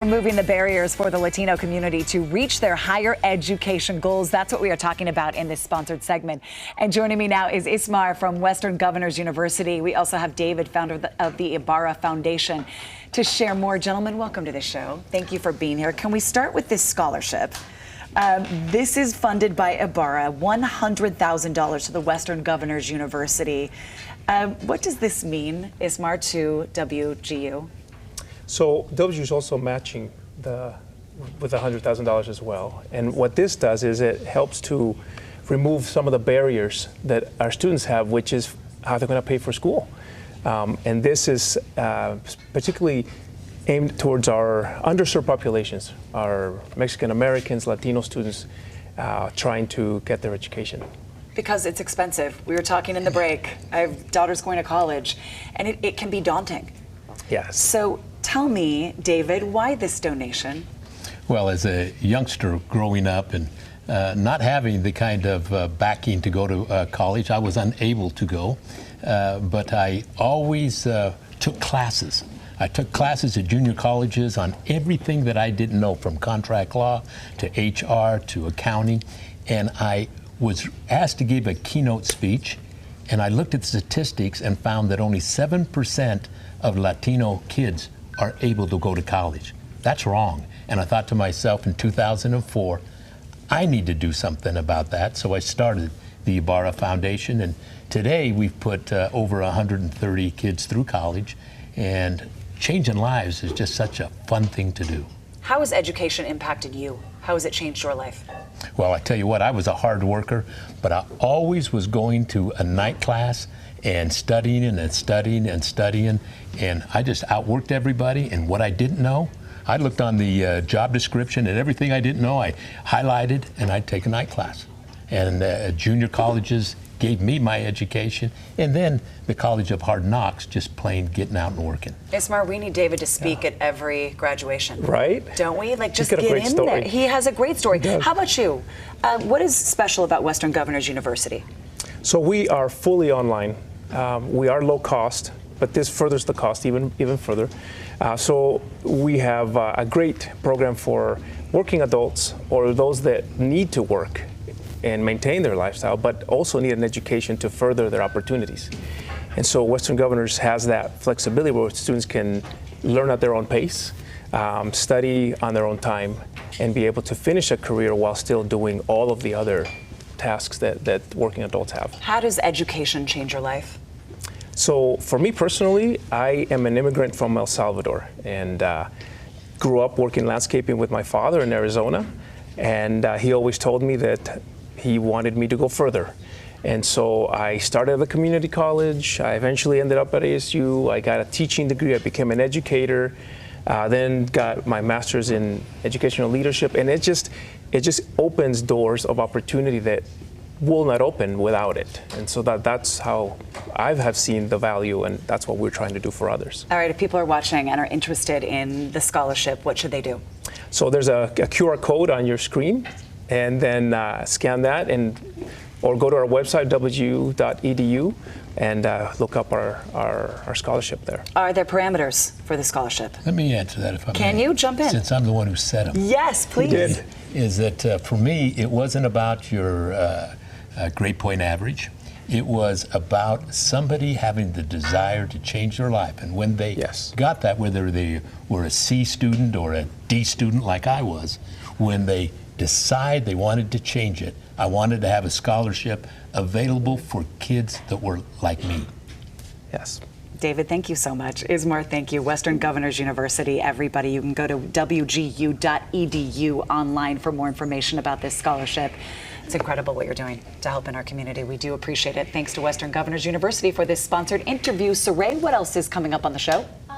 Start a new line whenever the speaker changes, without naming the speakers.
Removing the barriers for the Latino community to reach their higher education goals. That's what we are talking about in this sponsored segment. And joining me now is Ismar from Western Governors University. We also have David, founder of the Ibarra Foundation, to share more. Gentlemen, welcome to the show. Thank you for being here. Can we start with this scholarship? This is funded by Ibarra, $100,000 to the Western Governors University. What does this mean, Ismar, to WGU?
So WGU is also matching with $100,000 as well. And what this does is it helps to remove some of the barriers that our students have, which is how they're going to pay for school. And this is particularly aimed towards our underserved populations, our Mexican Americans, Latino students trying to get their education.
Because it's expensive. We were talking in the break. I have daughters going to college, and it can be daunting.
Yes.
So tell me, David, why this donation?
Well, as a youngster growing up and not having the kind of backing to go to college, I was unable to go. But I always took classes. I took classes at junior colleges on everything that I didn't know, from contract law to HR to accounting. And I was asked to give a keynote speech, and I looked at statistics and found that only 7% of Latino kids are able to go to college. That's wrong. And I thought to myself in 2004, I need to do something about that. So I started the Ibarra Foundation, and today we've put over 130 kids through college, and changing lives is just such a fun thing to do.
How has education impacted you? How has it changed your life?
Well, I tell you what, I was a hard worker, but I always was going to a night class and studying and studying and studying, and I just outworked everybody. And what I didn't know, I looked on the job description, and everything I didn't know, I highlighted, and I'd take a night class. And junior colleges gave me my education, and then the College of Hard Knocks, just plain getting out and working.
Ismar, we need David to speak at every graduation.
Right?
Don't we? Like, just
He's got a
get
great
in
story.
there. He has a great story.
He does.
How about you? What is special about Western Governors University?
So we are fully online. We are low cost, but this furthers the cost even further. So we have a great program for working adults or those that need to work and maintain their lifestyle, but also need an education to further their opportunities. And so Western Governors has that flexibility where students can learn at their own pace, study on their own time, and be able to finish a career while still doing all of the other tasks that working adults have.
How does education change your life?
So for me personally, I am an immigrant from El Salvador, and grew up working landscaping with my father in Arizona. And he always told me that he wanted me to go further. And so I started at a community college. I eventually ended up at ASU. I got a teaching degree. I became an educator, then got my master's in educational leadership. And it just opens doors of opportunity that will not open without it. And so that's how I have seen the value, and that's what we're trying to do for others.
All right, if people are watching and are interested in the scholarship, what should they do?
So there's a QR code on your screen, and then scan that, or go to our website, wgu.edu, and look up our scholarship there.
Are there parameters for the scholarship?
Let me answer that if I may.
Can you jump in?
Since I'm the one who set them.
Yes, please.
You did.
Is that for me, it wasn't about your grade point average. It was about somebody having the desire to change their life. And when they got that, whether they were a C student or a D student like I was, when they decide they wanted to change it, I wanted to have a scholarship available for kids that were like me.
Yes.
David, thank you so much. Ismar, thank you. Western Governors University, everybody, you can go to wgu.edu online for more information about this scholarship. It's incredible what you're doing to help in our community. We do appreciate it. Thanks to Western Governors University for this sponsored interview. Saray, what else is coming up on the show?